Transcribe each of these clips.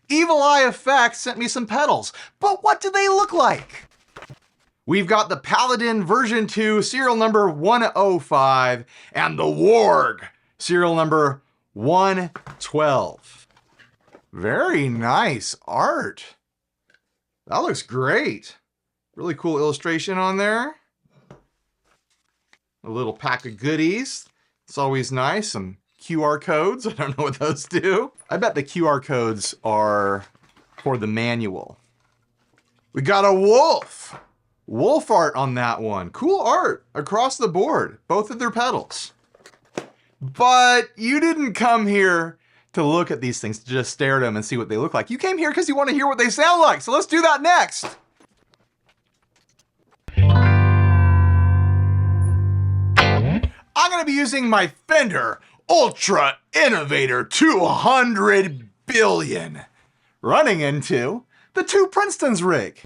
Evil Eye Effects sent me some pedals, but what do they look like? We've got the Paladin version 2, serial number 105, and the WARG, serial number 112. Very nice art. That looks great. Really cool illustration on there. A little pack of goodies. It's always nice. Some QR codes. I don't know what those do. I bet the QR codes are for the manual. We got a wolf. Wolf art on that one. Cool art across the board. Both of their pedals. But you didn't come here to look at these things, to just stare at them and see what they look like. You came here because you want to hear what they sound like. So let's do that next. I'm going to be using my Fender Ultra Innovator 200 billion, running into the two Princeton's rig.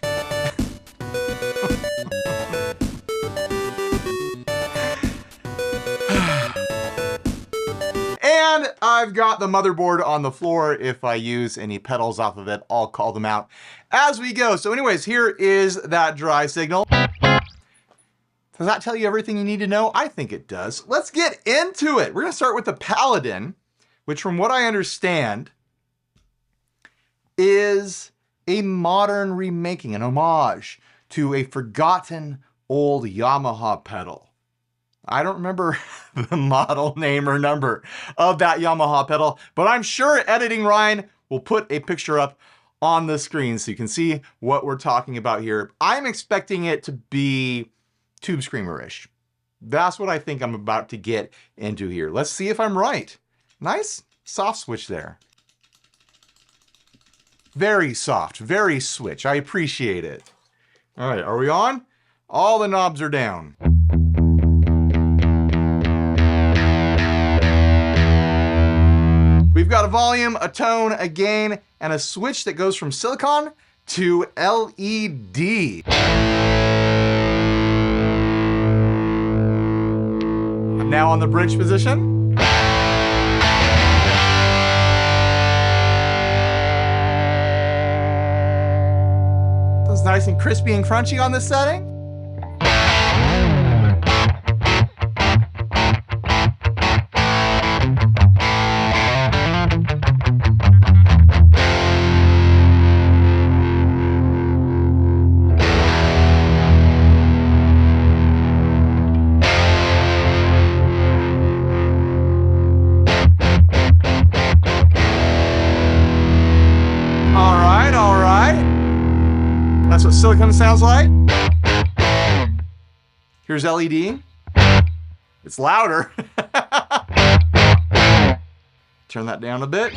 And I've got the motherboard on the floor. If I use any pedals off of it, I'll call them out as we go. So anyways, here is that dry signal. Does that tell you everything you need to know? I think it does. Let's get into it. We're gonna start with the Paladin, which from what I understand is a modern remaking, an homage to a forgotten old Yamaha pedal. I don't remember the model name or number of that Yamaha pedal, but I'm sure Editing Ryan will put a picture up on the screen so you can see what we're talking about here. I'm expecting it to be Tube Screamer-ish. That's what I think I'm about to get into here. Let's see if I'm right. Nice soft switch there. Very soft, very switch. I appreciate it. All right, are we on? All the knobs are down. We've got a volume, a tone, a gain, and a switch that goes from silicon to LED. I'm now on the bridge position. That's nice and crispy and crunchy on this setting. That's what silicone sounds like. Here's LED. It's louder. Turn that down a bit.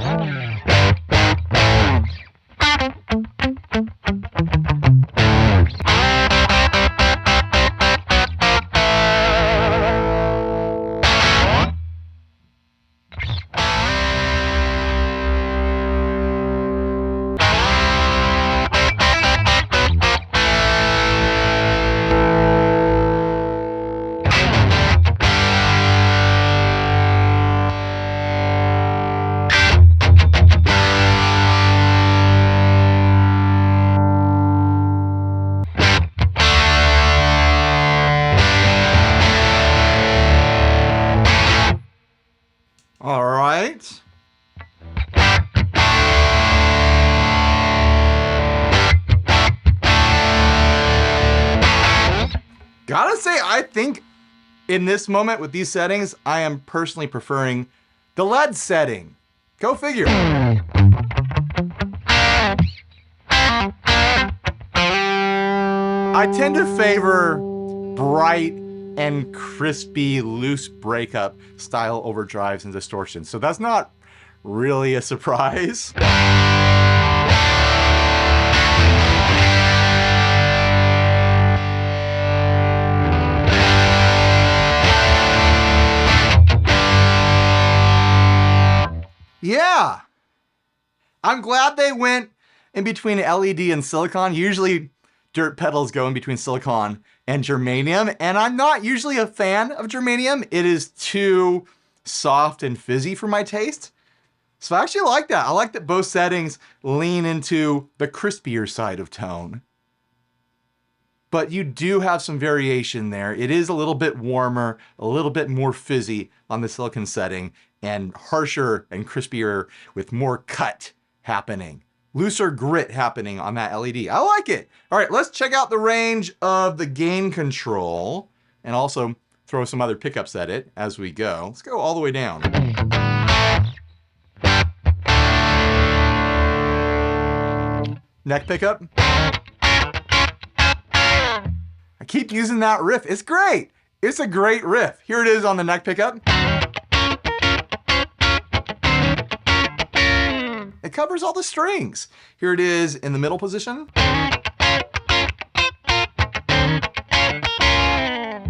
All right. Gotta say, I think in this moment with these settings, I am personally preferring the LED setting. Go figure. I tend to favor bright and crispy, loose breakup style overdrives and distortions. So that's not really a surprise. Yeah, I'm glad they went in between LED and silicon. Usually dirt pedals go in between silicon and germanium, and I'm not usually a fan of germanium. It is too soft and fizzy for my taste. So I actually like that. I like that both settings lean into the crispier side of tone. But you do have some variation there. It is a little bit warmer, a little bit more fizzy on the silicon setting, and harsher and crispier with more cut happening. Looser grit happening on that LED. I like it. All right, let's check out the range of the gain control and also throw some other pickups at it as we go. Let's go all the way down. Neck pickup. I keep using that riff. It's great. It's a great riff. Here it is on the neck pickup. It covers all the strings. Here it is in the middle position.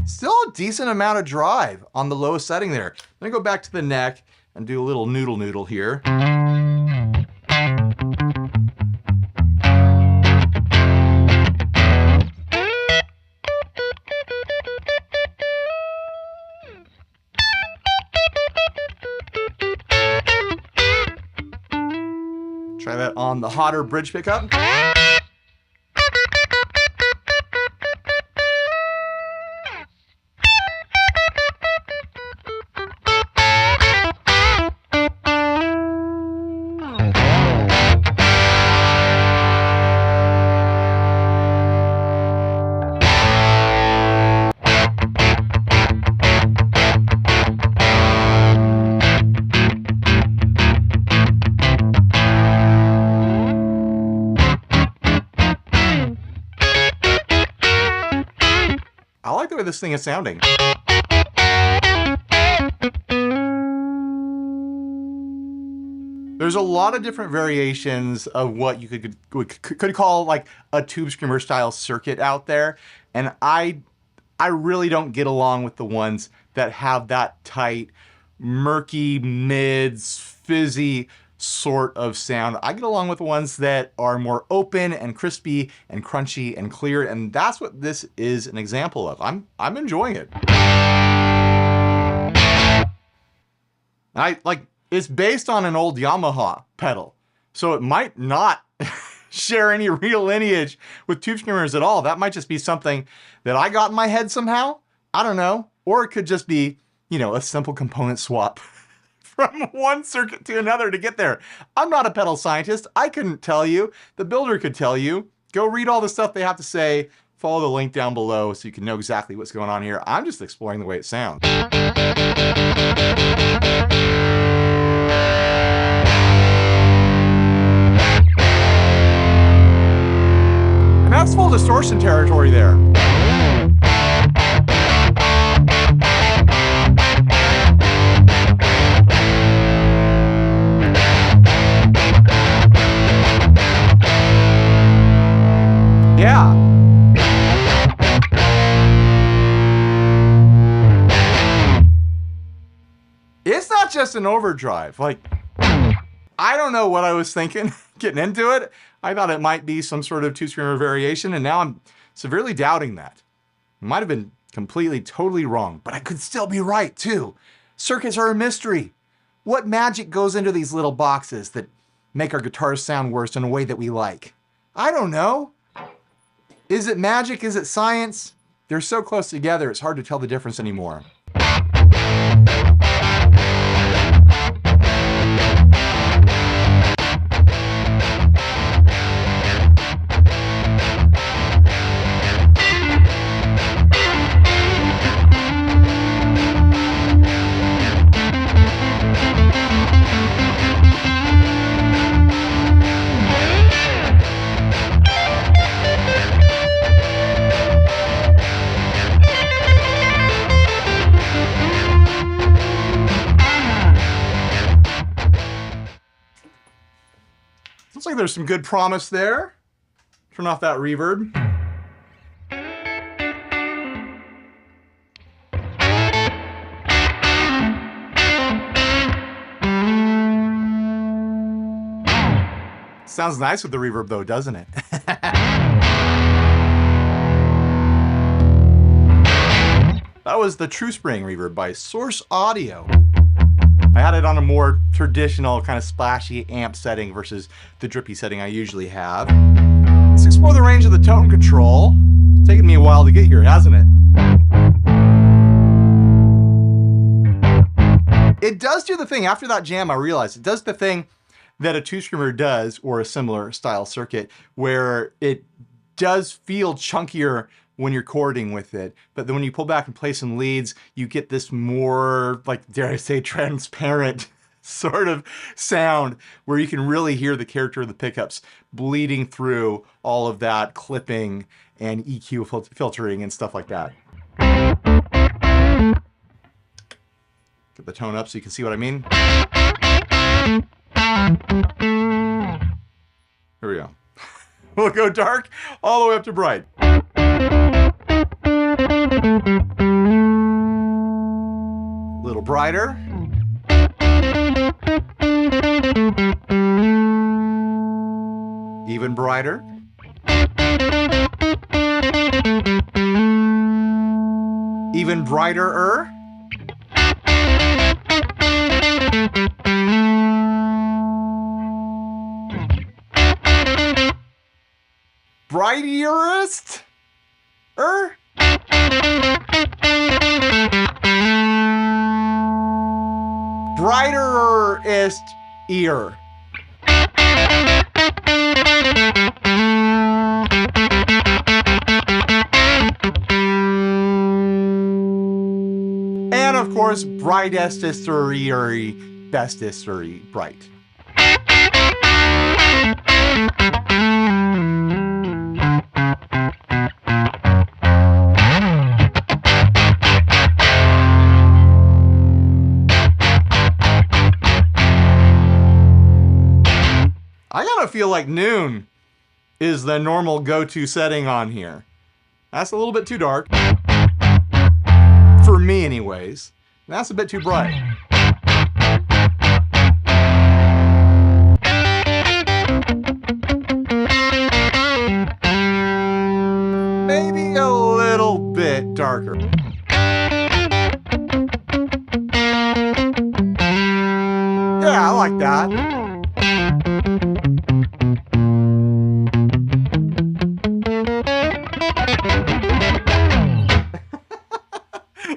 Still a decent amount of drive on the lowest setting there. I'm gonna go back to the neck and do a little noodle here. Try that on the hotter bridge pickup. I like the way this thing is sounding. There's a lot of different variations of what you could call like a tube screamer style circuit out there. And I really don't get along with the ones that have that tight, murky, mids, fizzy sort of sound. I get along with the ones that are more open and crispy and crunchy and clear, and that's what this is an example of. I'm enjoying it. It's based on an old Yamaha pedal, so it might not share any real lineage with tube screamers at all. That might just be something that I got in my head somehow. I don't know. Or it could just be, you know, a simple component swap from one circuit to another to get there. I'm not a pedal scientist. I couldn't tell you. The builder could tell you. Go read all the stuff they have to say. Follow the link down below so you can know exactly what's going on here. I'm just exploring the way it sounds. And that's full distortion territory there. Yeah. It's not just an overdrive. Like, I don't know what I was thinking getting into it. I thought it might be some sort of tube screamer variation, and now I'm severely doubting that. It might have been completely, totally wrong, but I could still be right too. Circuits are a mystery. What magic goes into these little boxes that make our guitars sound worse in a way that we like? I don't know. Is it magic? Is it science? They're so close together, it's hard to tell the difference anymore. Looks like there's some good promise there. Turn off that reverb. Sounds nice with the reverb though, doesn't it? That was the True Spring reverb by Source Audio. I had it on a more traditional kind of splashy amp setting versus the drippy setting I usually have. Let's explore the range of the tone control. It's taken me a while to get here, hasn't it? It does do the thing, after that jam I realized, it does the thing that a two-screamer does, or a similar style circuit, where it does feel chunkier when you're chording with it, but then when you pull back and play some leads, you get this more, like, dare I say, transparent sort of sound where you can really hear the character of the pickups bleeding through all of that clipping and EQ filtering and stuff like that. Get the tone up so you can see what I mean. Here we go. We'll go dark all the way up to bright. A little brighter. Even brighter. Even brighter-er. Brightierest? Brighterest ear. And of course, brightest-ery, bestest-ery, bright. I gotta feel like noon is the normal go-to setting on here. That's a little bit too dark. For me anyways. That's a bit too bright. Maybe a little bit darker. Yeah, I like that.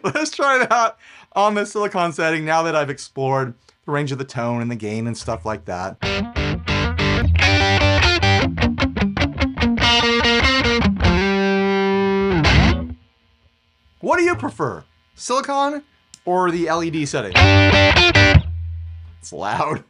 Let's try that on the silicon setting now that I've explored the range of the tone and the gain and stuff like that. What do you prefer? Silicon or the LED setting? It's loud.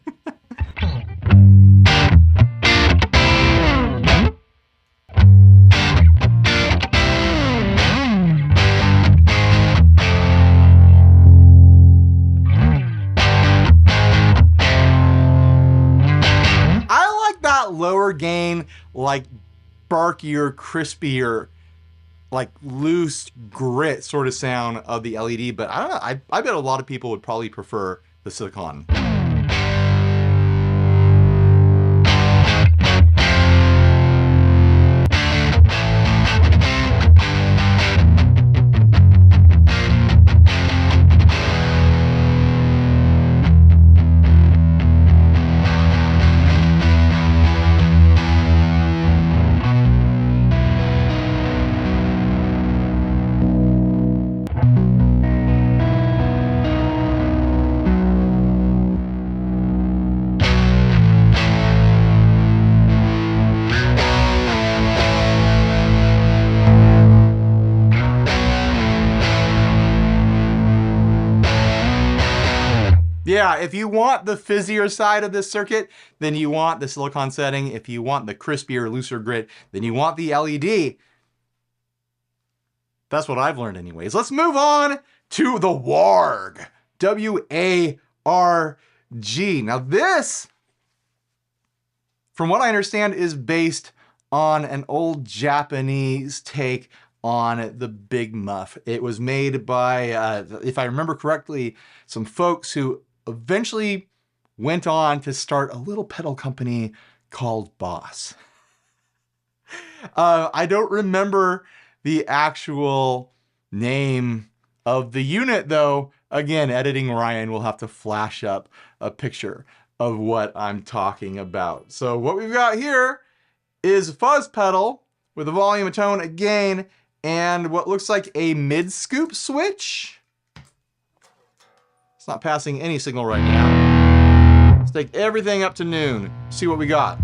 Lower gain, like barkier, crispier, like loose grit sort of sound of the LED, but I don't know, I bet a lot of people would probably prefer the silicon. Yeah, if you want the fizzier side of this circuit, then you want the silicon setting. If you want the crispier, looser grit, then you want the LED. That's what I've learned anyways. Let's move on to the WARG. W-A-R-G. Now this, from what I understand, is based on an old Japanese take on the Big Muff. It was made by, if I remember correctly, some folks who eventually went on to start a little pedal company called Boss. I don't remember the actual name of the unit, though, again, editing Ryan will have to flash up a picture of what I'm talking about. So what we've got here is a fuzz pedal with a volume, a tone, a gain, and what looks like a mid-scoop switch. It's not passing any signal right now. Let's take everything up to noon, see what we got.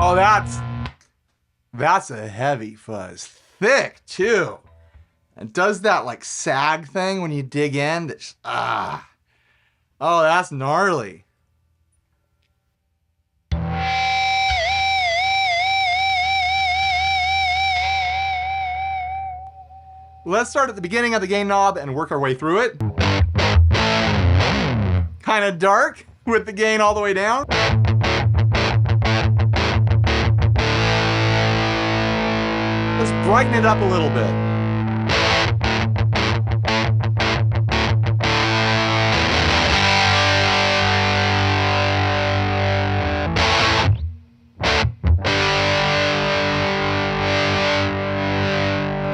Oh, that's a heavy fuzz. Thick, too. And does that like sag thing when you dig in. That's, oh, that's gnarly. Let's start at the beginning of the gain knob and work our way through it. Kind of dark with the gain all the way down. Let's brighten it up a little bit.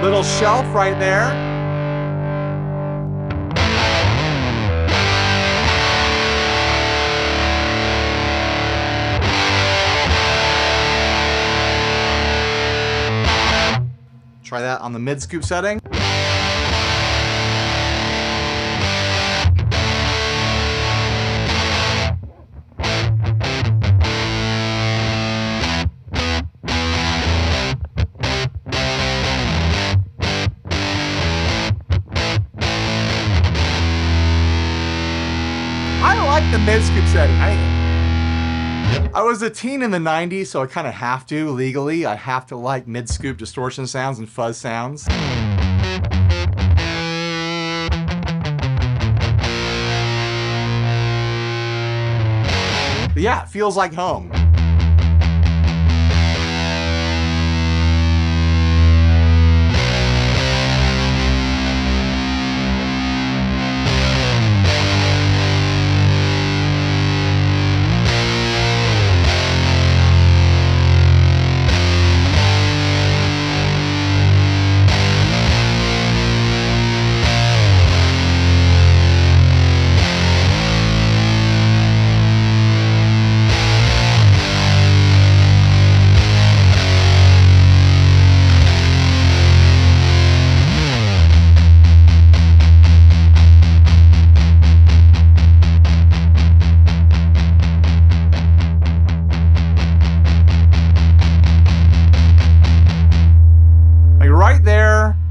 Little shelf right there. Try that on the mid-scoop setting. I like the mid-scoop setting. I was a teen in the 90s, so I kind of have to, legally. I have to like mid-scoop distortion sounds and fuzz sounds. But yeah, it feels like home.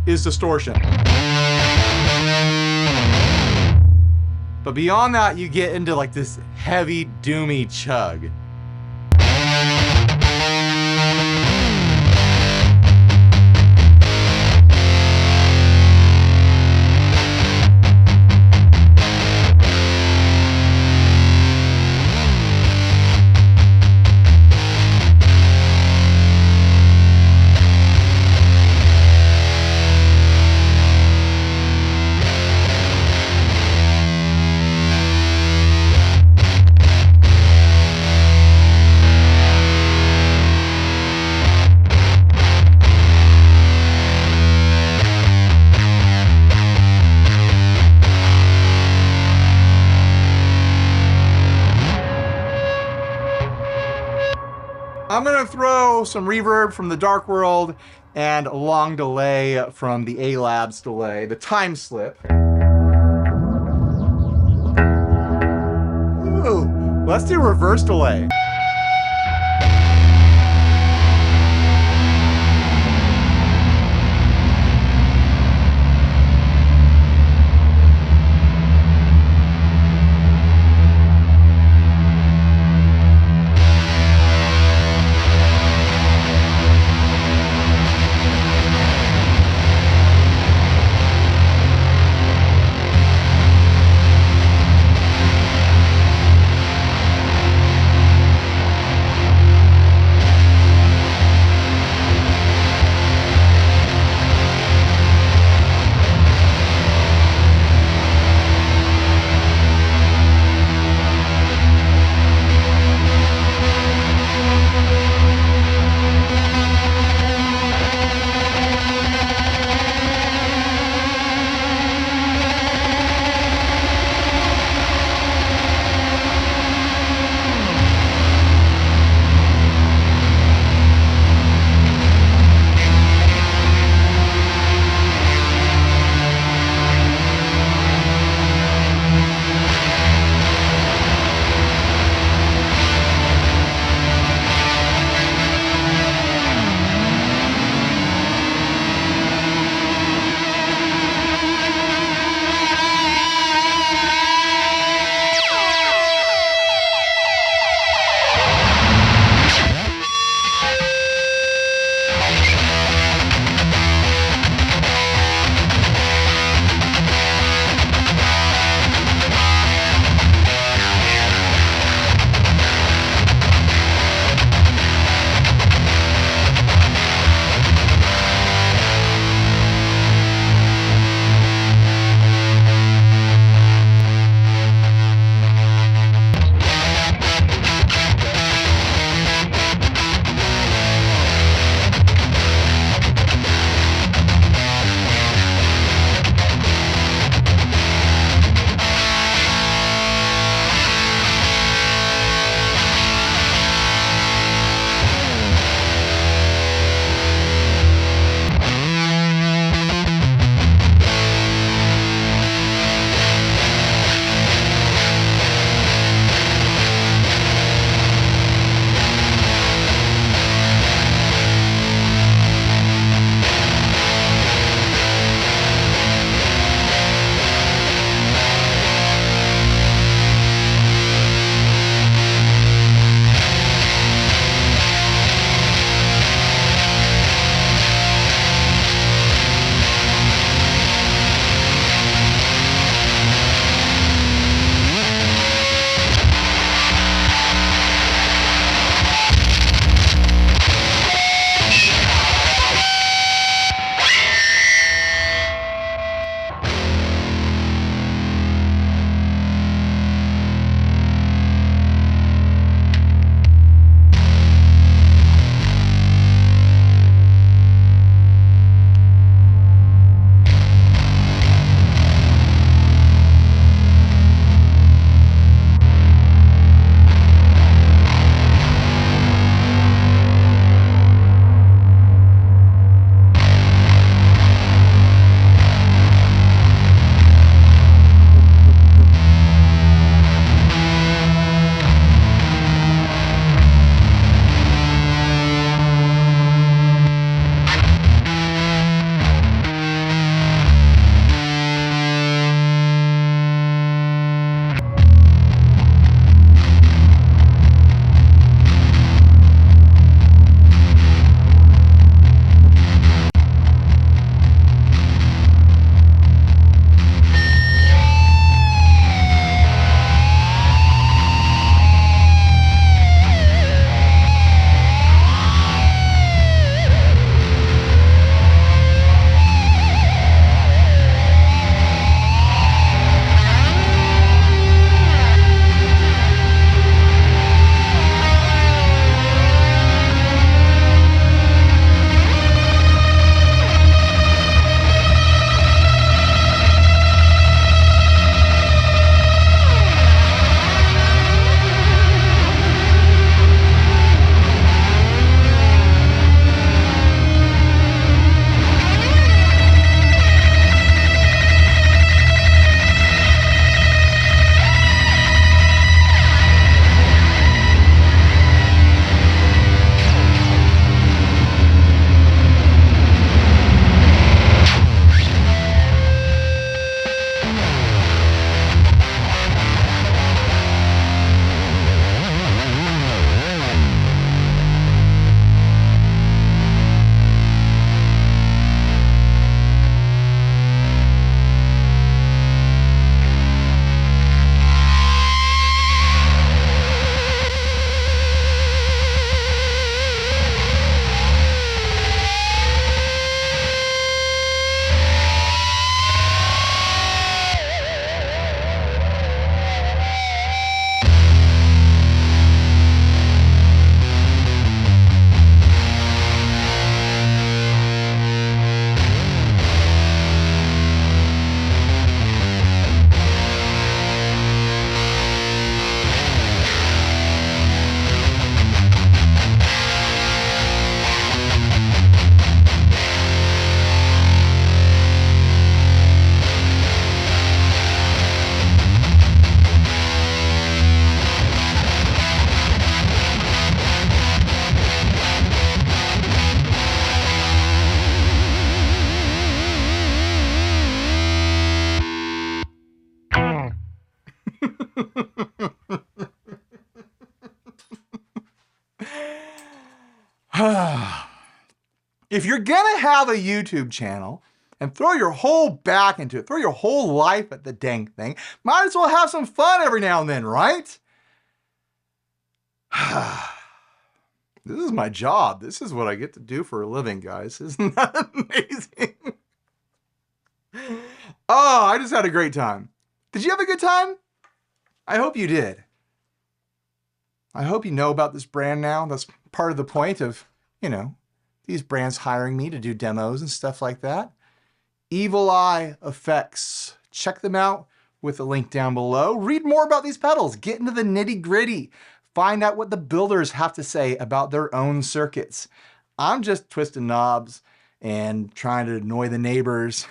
Is distortion. But beyond that, you get into like this heavy, doomy chug. I'm gonna throw some reverb from the Dark World and a long delay from the A-Labs delay, the time slip. Ooh, let's do reverse delay. If you're gonna have a YouTube channel and throw your whole back into it, throw your whole life at the dang thing, might as well have some fun every now and then, right? This is my job. This is what I get to do for a living, guys. Isn't that amazing? Oh, I just had a great time. Did you have a good time? I hope you did. I hope you know about this brand now. That's part of the point of, you know, these brands hiring me to do demos and stuff like that. Evil Eye Effects. Check them out with a link down below. Read more about these pedals. Get into the nitty-gritty. Find out what the builders have to say about their own circuits. I'm just twisting knobs and trying to annoy the neighbors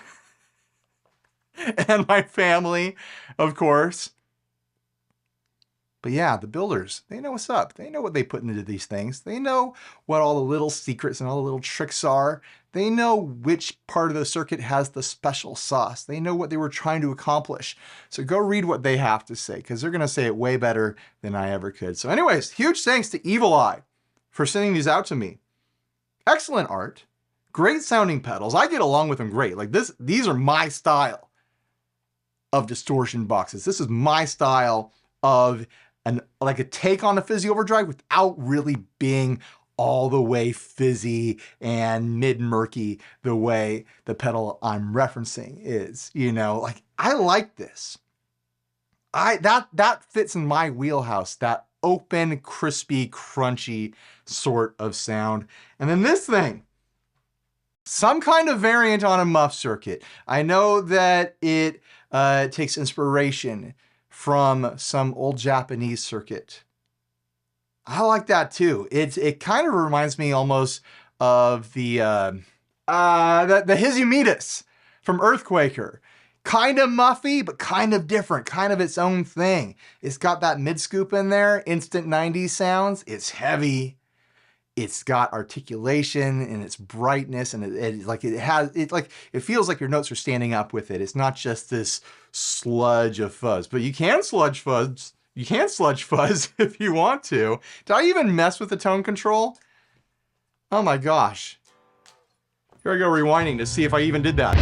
and my family, of course. But yeah, the builders, they know what's up. They know what they put into these things. They know what all the little secrets and all the little tricks are. They know which part of the circuit has the special sauce. They know what they were trying to accomplish. So go read what they have to say, because they're going to say it way better than I ever could. So anyways, huge thanks to Evil Eye for sending these out to me. Excellent art. Great sounding pedals. I get along with them great. Like this, these are my style of distortion boxes. This is my style of like a take on a fizzy overdrive without really being all the way fizzy and mid-murky the way the pedal I'm referencing is. You know, like I like this. That fits in my wheelhouse, that open, crispy, crunchy sort of sound. And then this thing, some kind of variant on a muff circuit. I know that it takes inspiration from some old Japanese circuit. I like that too. It kind of reminds me almost of the Hizumitas from Earthquaker. Kind of muffy, but kind of different, kind of its own thing. It's got that mid scoop in there, instant 90s sounds. It's heavy. It's got articulation and its brightness, and it feels like your notes are standing up with it. It's not just this sludge of fuzz, but you can sludge fuzz. You can sludge fuzz if you want to. Did I even mess with the tone control? Oh my gosh. Here I go rewinding to see if I even did that.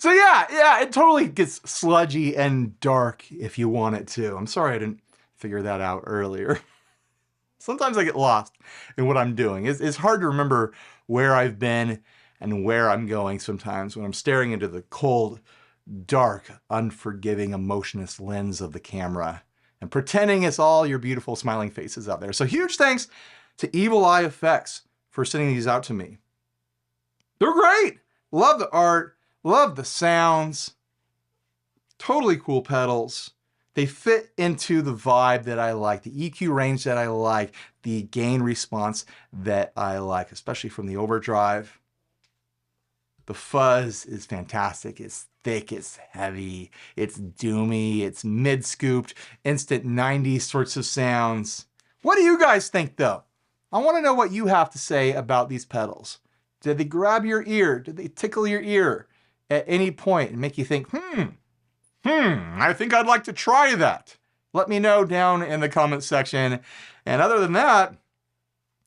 So yeah, it totally gets sludgy and dark if you want it to. I'm sorry I didn't figure that out earlier. Sometimes I get lost in what I'm doing. It's hard to remember where I've been and where I'm going sometimes when I'm staring into the cold, dark, unforgiving, emotionless lens of the camera and pretending it's all your beautiful smiling faces out there. So huge thanks to Evil Eye Effects for sending these out to me. They're great. Love the art. Love the sounds. Totally cool pedals. They fit into the vibe that I like, the EQ range that I like, the gain response that I like, especially from the Overdrive. The fuzz is fantastic. It's thick, it's heavy, it's doomy, it's mid-scooped, instant 90s sorts of sounds. What do you guys think though? I want to know what you have to say about these pedals. Did they grab your ear? Did they tickle your ear at any point and make you think, I think I'd like to try that? Let me know down in the comments section. And other than that,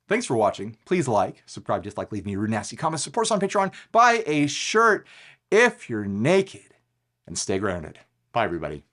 thanks for watching. Please like, subscribe, dislike, leave me rude, nasty comments, support us on Patreon, buy a shirt if you're naked, and stay grounded. Bye, everybody.